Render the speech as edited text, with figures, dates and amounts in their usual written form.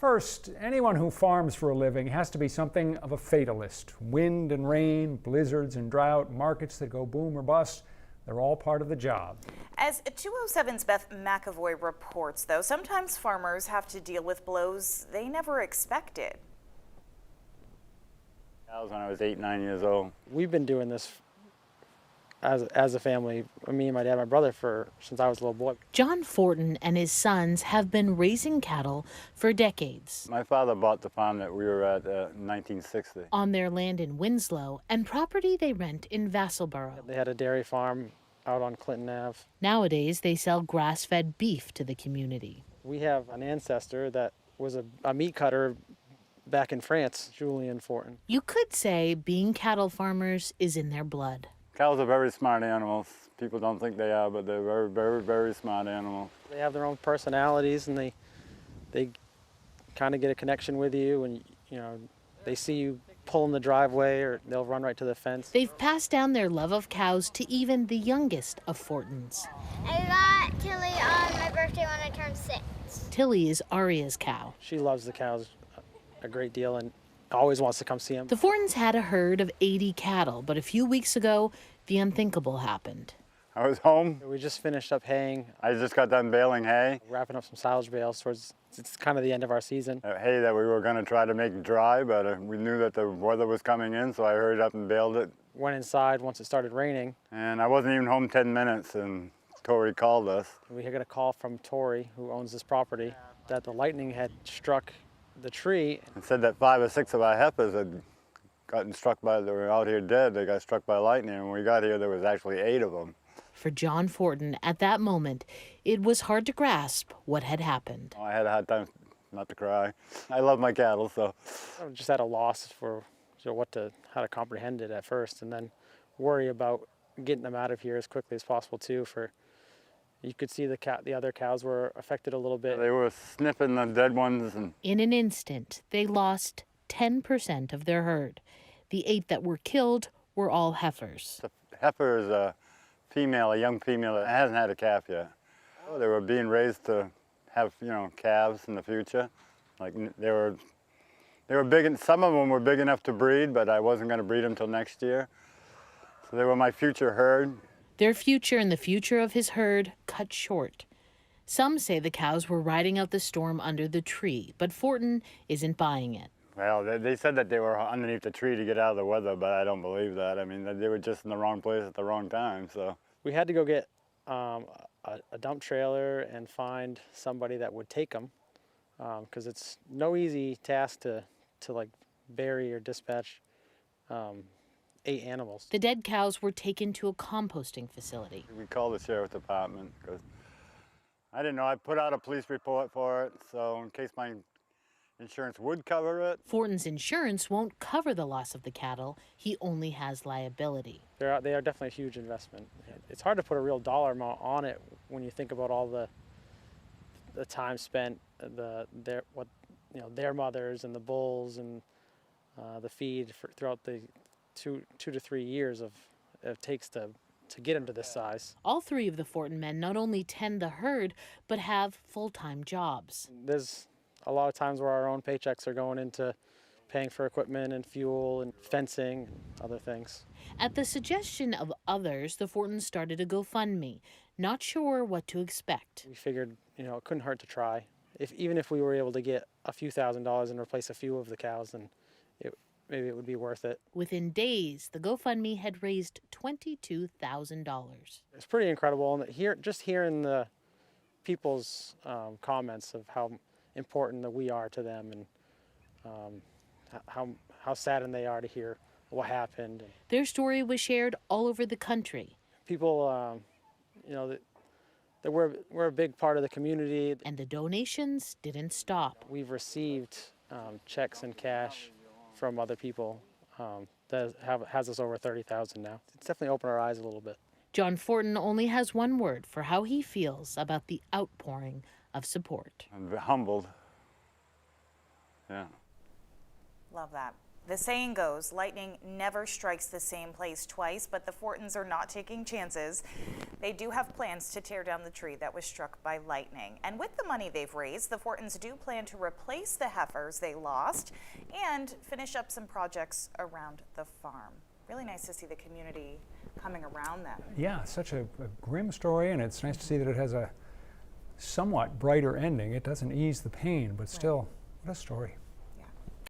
First, anyone who farms for a living has to be something of a fatalist. Wind and rain, blizzards and drought, markets that go boom or bust, they're all part of the job. As 207's Beth McAvoy reports, though, sometimes farmers have to deal with blows they never expected. That was when I was 8, 9 years old. We've been doing this as a family, me and my dad and my brother, since I was a little boy. John Fortin and his sons have been raising cattle for decades. My father bought the farm that we were at in 1960. On their land in Winslow and property they rent in Vassalboro. They had a dairy farm out on Clinton Ave. Nowadays, they sell grass-fed beef to the community. We have an ancestor that was a meat cutter back in France, Julian Fortin. You could say being cattle farmers is in their blood. Cows are very smart animals. People don't think they are, but they're very, very, very smart animals. They have their own personalities, and they kind of get a connection with you, and they see you pull in the driveway, or they'll run right to the fence. They've passed down their love of cows to even the youngest of Fortins. I got Tilly on my birthday when I turned 6. Tilly is Aria's cow. She loves the cows a great deal and always wants to come see them. The Fortins had a herd of 80 cattle, but a few weeks ago, the unthinkable happened. I was home. We just finished up haying. I just got done baling hay. Wrapping up some silage bales it's kind of the end of our season. Hay that we were going to try to make dry, but we knew that the weather was coming in, so I hurried up and baled it. Went inside once it started raining. And I wasn't even home 10 minutes, and Tori called us. We got a call from Tori, who owns this property, that the lightning had struck the tree. It said that 5 or 6 of our heifers had gotten struck they were out here dead. They got struck by lightning, and when we got here, there was actually 8 of them. For John Fortin, at that moment, it was hard to grasp what had happened. I had a hard time not to cry. I love my cattle, so. I was just at a loss for how to comprehend it at first, and then worry about getting them out of here as quickly as possible too. You could see the other cows were affected a little bit. They were sniffing the dead ones. In an instant, they lost 10% of their herd. The 8 that were killed were all heifers. The heifer is a young female that hasn't had a calf yet. Oh, they were being raised to have, calves in the future. Like they were big, and some of them were big enough to breed, but I wasn't going to breed them till next year. So they were my future herd. Their future and the future of his herd cut short. Some say the cows were riding out the storm under the tree, but Fortin isn't buying it. Well, they said that they were underneath the tree to get out of the weather, but I don't believe that. I mean, they were just in the wrong place at the wrong time, so. We had to go get a dump trailer and find somebody that would take them, because it's no easy task to bury or dispatch 8 animals. The dead cows were taken to a composting facility. We called the sheriff's department because I didn't know. I put out a police report for it, so in case my insurance would cover it. Fortin's insurance won't cover the loss of the cattle. He only has liability. They are definitely a huge investment. It's hard to put a real dollar amount on it when you think about all the time spent, their mothers and the bulls and the feed throughout the 2 to 3 years it takes to get them to this size. All 3 of the Fortin men not only tend the herd, but have full-time jobs. There's a lot of times where our own paychecks are going into paying for equipment and fuel and fencing and other things. At the suggestion of others, the Fortins started a GoFundMe, not sure what to expect. We figured, it couldn't hurt to try. Even if we were able to get a few $1,000s and replace a few of the cows, then maybe it would be worth it. Within days, the GoFundMe had raised $22,000. It's pretty incredible, and just hearing the people's comments of how important that we are to them, and how saddened they are to hear what happened. Their story was shared all over the country. People, that we're a big part of the community. And the donations didn't stop. We've received checks and cash from other people that has us over $30,000 now. It's definitely opened our eyes a little bit. John Fortin only has one word for how he feels about the outpouring of support. I'm humbled. Yeah. Love that. The saying goes, lightning never strikes the same place twice, but the Fortins are not taking chances. They do have plans to tear down the tree that was struck by lightning. And with the money they've raised, the Fortins do plan to replace the heifers they lost and finish up some projects around the farm. Really nice to see the community coming around them. Yeah, such a grim story, and it's nice to see that it has a somewhat brighter ending. It doesn't ease the pain, but still, what a story.